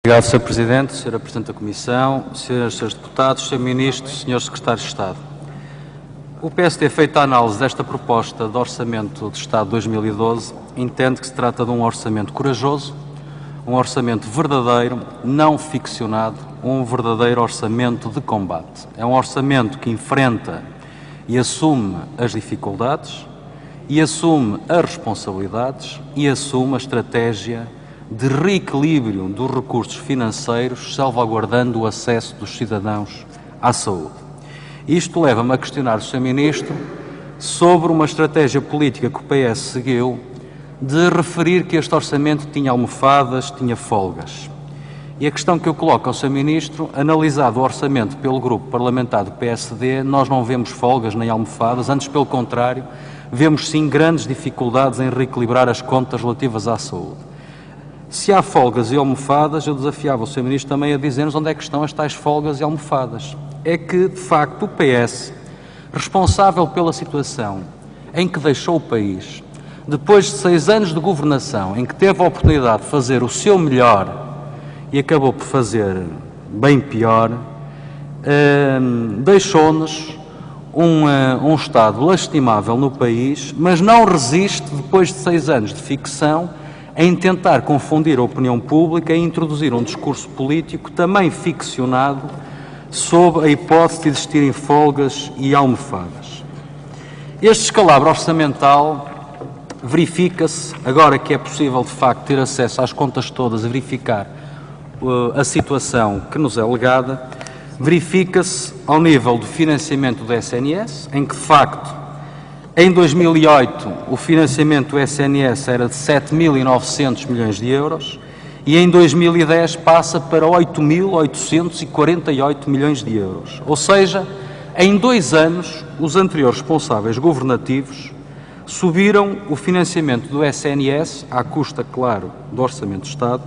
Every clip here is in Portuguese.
Obrigado, Sr. Presidente, Sr. Presidente da Comissão, Srs. e Srs. Deputados, Sr. Ministro, Sr. Secretário de Estado. O PSD, feita a análise desta proposta de Orçamento de Estado 2012, entende que se trata de um orçamento corajoso, um orçamento verdadeiro, não ficcionado, um verdadeiro orçamento de combate. É um orçamento que enfrenta e assume as dificuldades, e assume as responsabilidades, e assume a estratégia de reequilíbrio dos recursos financeiros, salvaguardando o acesso dos cidadãos à saúde. Isto leva-me a questionar o Sr. Ministro sobre uma estratégia política que o PS seguiu de referir que este orçamento tinha almofadas, tinha folgas. E a questão que eu coloco ao Sr. Ministro, analisado o orçamento pelo grupo parlamentar do PSD, nós não vemos folgas nem almofadas, antes pelo contrário, vemos sim grandes dificuldades em reequilibrar as contas relativas à saúde. Se há folgas e almofadas, eu desafiava o Sr. Ministro também a dizer-nos onde é que estão as tais folgas e almofadas. É que, de facto, o PS, responsável pela situação em que deixou o país, depois de 6 anos de governação, em que teve a oportunidade de fazer o seu melhor e acabou por fazer bem pior, deixou-nos um Estado lastimável no país, mas não resiste, depois de 6 anos de ficção, em tentar confundir a opinião pública e introduzir um discurso político também ficcionado sob a hipótese de existirem folgas e almofadas. Este descalabro orçamental verifica-se, agora que é possível de facto ter acesso às contas todas e verificar a situação que nos é legada, verifica-se ao nível do financiamento do SNS, em que de facto em 2008, o financiamento do SNS era de 7.900 milhões de euros e em 2010 passa para 8.848 milhões de euros. Ou seja, em 2 anos, os anteriores responsáveis governativos subiram o financiamento do SNS, à custa, claro, do Orçamento do Estado,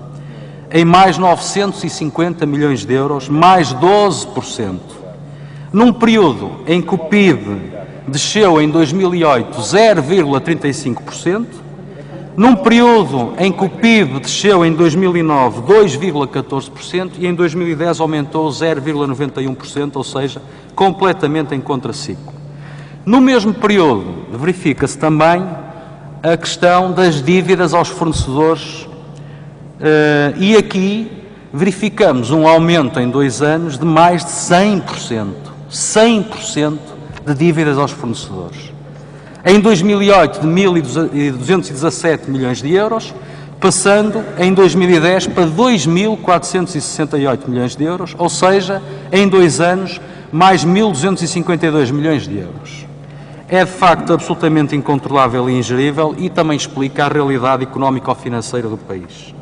em mais 950 milhões de euros, mais 12%. Num período em que o PIB desceu em 2008 0,35%, num período em que o PIB desceu em 2009 2,14% e em 2010 aumentou 0,91%, ou seja, completamente em contraciclo. No mesmo período, verifica-se também a questão das dívidas aos fornecedores e aqui verificamos um aumento em 2 anos de mais de 100%. 100% de dívidas aos fornecedores. Em 2008, de 1.217 milhões de euros, passando em 2010 para 2.468 milhões de euros, ou seja, em 2 anos, mais 1.252 milhões de euros. É de facto absolutamente incontrolável e ingerível e também explica a realidade económico-financeira do país.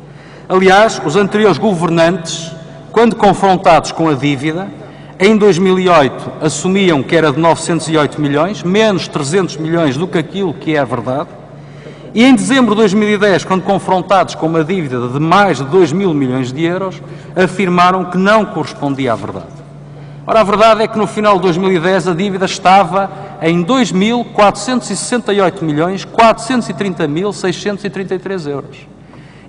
Aliás, os anteriores governantes, quando confrontados com a dívida, em 2008 assumiam que era de 908 milhões, menos 300 milhões do que aquilo que é a verdade, e em dezembro de 2010, quando confrontados com uma dívida de mais de 2.000 milhões de euros, afirmaram que não correspondia à verdade. Ora, a verdade é que no final de 2010 a dívida estava em 2.468 milhões 430.633 euros.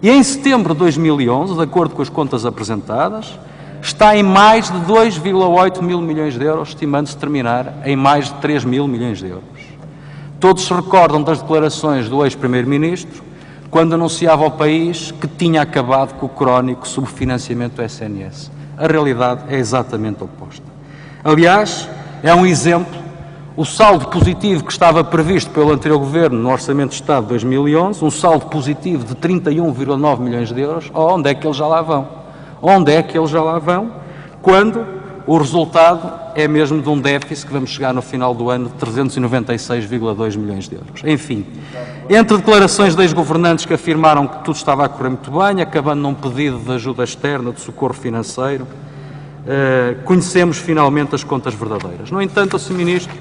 E em setembro de 2011, de acordo com as contas apresentadas, está em mais de 2,8 mil milhões de euros, estimando-se terminar em mais de 3 mil milhões de euros. Todos se recordam das declarações do ex-primeiro-ministro, quando anunciava ao país que tinha acabado com o crónico subfinanciamento do SNS. A realidade é exatamente oposta. Aliás, é um exemplo, o saldo positivo que estava previsto pelo anterior governo no Orçamento de Estado de 2011, um saldo positivo de 31,9 milhões de euros, onde é que eles já lá vão? Onde é que eles já lá vão, quando o resultado é mesmo de um déficit que vamos chegar no final do ano de 396,2 milhões de euros. Enfim, entre declarações de ex-governantes que afirmaram que tudo estava a correr muito bem, acabando num pedido de ajuda externa, de socorro financeiro, conhecemos finalmente as contas verdadeiras. No entanto, Sr. Ministro,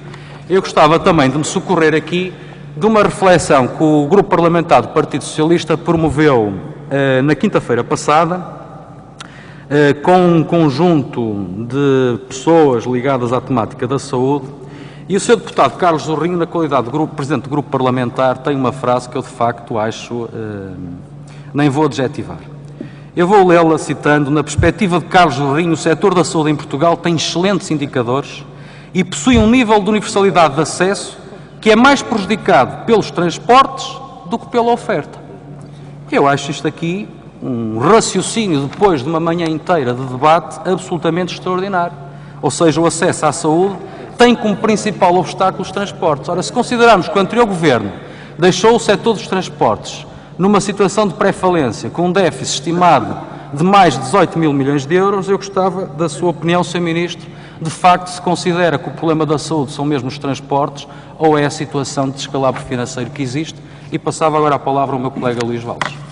eu gostava também de me socorrer aqui de uma reflexão que o Grupo Parlamentar do Partido Socialista promoveu na quinta-feira passada, com um conjunto de pessoas ligadas à temática da saúde, e o Sr. Deputado Carlos Zorrinho, na qualidade de Presidente do Grupo Parlamentar, tem uma frase que eu de facto acho, nem vou adjetivar. Eu vou lê-la citando: na perspectiva de Carlos Lourinho, o setor da saúde em Portugal tem excelentes indicadores e possui um nível de universalidade de acesso que é mais prejudicado pelos transportes do que pela oferta. Eu acho isto aqui um raciocínio, depois de uma manhã inteira de debate, absolutamente extraordinário. Ou seja, o acesso à saúde tem como principal obstáculo os transportes. Ora, se considerarmos que o anterior Governo deixou o setor dos transportes numa situação de pré-falência, com um déficit estimado de mais de 18 mil milhões de euros, eu gostava da sua opinião, Sr. Ministro. De facto, se considera que o problema da saúde são mesmo os transportes ou é a situação de descalabro financeiro que existe? E passava agora a palavra ao meu colega Luís Valles.